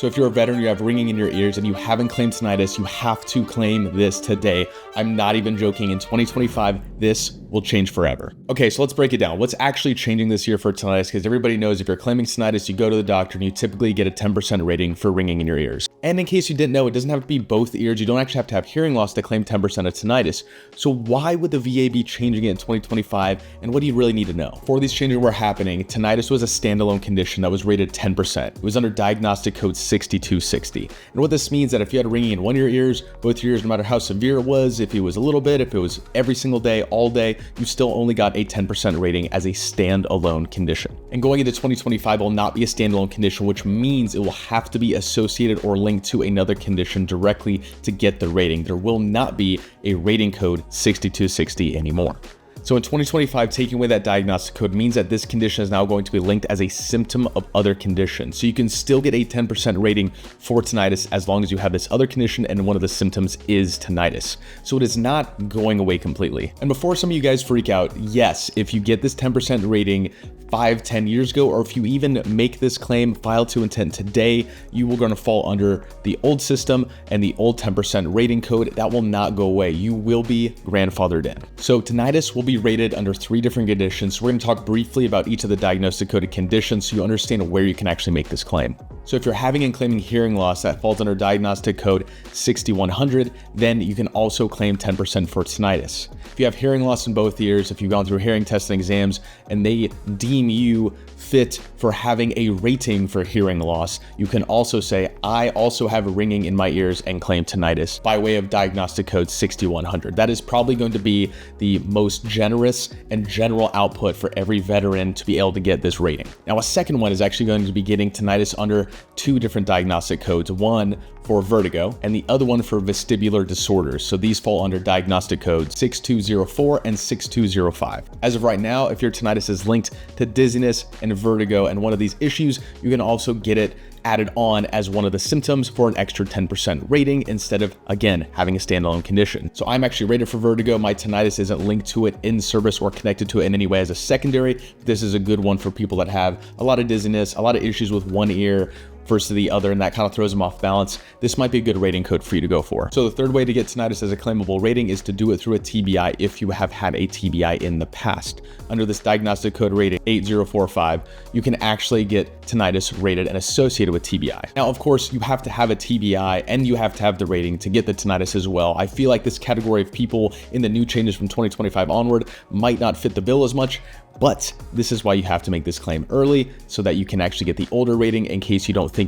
So if you're a veteran, you have ringing in your ears and you haven't claimed tinnitus, you have to claim this today. I'm not even joking. In 2025, this will change forever. Okay, so let's break it down. What's actually changing this year for tinnitus? Because everybody knows if you're claiming tinnitus, you go to the doctor and you typically get a 10% rating for ringing in your ears. And in case you didn't know, it doesn't have to be both ears. You don't actually have to have hearing loss to claim 10% of tinnitus. So why would the VA be changing it in 2025? And what do you really need to know? Before these changes were happening, tinnitus was a standalone condition that was rated 10%. It was under diagnostic code 6260. And what this means that if you had ringing in one of your ears, both your ears, no matter how severe it was, if it was a little bit, if it was every single day, all day, you still only got a 10% rating as a standalone condition. And going into 2025 will not be a standalone condition, which means it will have to be associated or linked to another condition directly to get the rating. There will not be a rating code 6260 anymore. So in 2025, taking away that diagnostic code means that this condition is now going to be linked as a symptom of other conditions. So you can still get a 10% rating for tinnitus as long as you have this other condition and one of the symptoms is tinnitus. So it is not going away completely. And before some of you guys freak out, yes, if you get this 10% rating 5-10 years ago, or if you even make this claim, file to intent today, you are going to fall under the old system and the old 10% rating code. That will not go away. You will be grandfathered in. So tinnitus will be rated under 3 different conditions. So we're going to talk briefly about each of the diagnostic coded conditions so you understand where you can actually make this claim. So if you're having and claiming hearing loss that falls under diagnostic code 6100, then you can also claim 10% for tinnitus. If you have hearing loss in both ears, if you've gone through hearing tests and exams and they deem you fit for having a rating for hearing loss, you can also say, I also have ringing in my ears and claim tinnitus by way of diagnostic code 6100. That is probably going to be the most generous and general output for every veteran to be able to get this rating. Now, a second one is actually going to be getting tinnitus under 2 different diagnostic codes, one for vertigo and the other one for vestibular disorders. So these fall under diagnostic codes 6204 and 6205. As of right now, if your tinnitus is linked to dizziness and vertigo and one of these issues, you can also get it added on as one of the symptoms for an extra 10% rating instead of, again, having a standalone condition. So I'm actually rated for vertigo. My tinnitus isn't linked to it in service or connected to it in any way as a secondary. This is a good one for people that have a lot of dizziness, a lot of issues with one ear versus the other, and that kind of throws them off balance. This might be a good rating code for you to go for. So the third way to get tinnitus as a claimable rating is to do it through a TBI if you have had a TBI in the past. Under this diagnostic code rating 8045, you can actually get tinnitus rated and associated with TBI. Now, of course, you have to have a TBI and you have to have the rating to get the tinnitus as well. I feel like this category of people in the new changes from 2025 onward might not fit the bill as much, but this is why you have to make this claim early so that you can actually get the older rating in case you don't think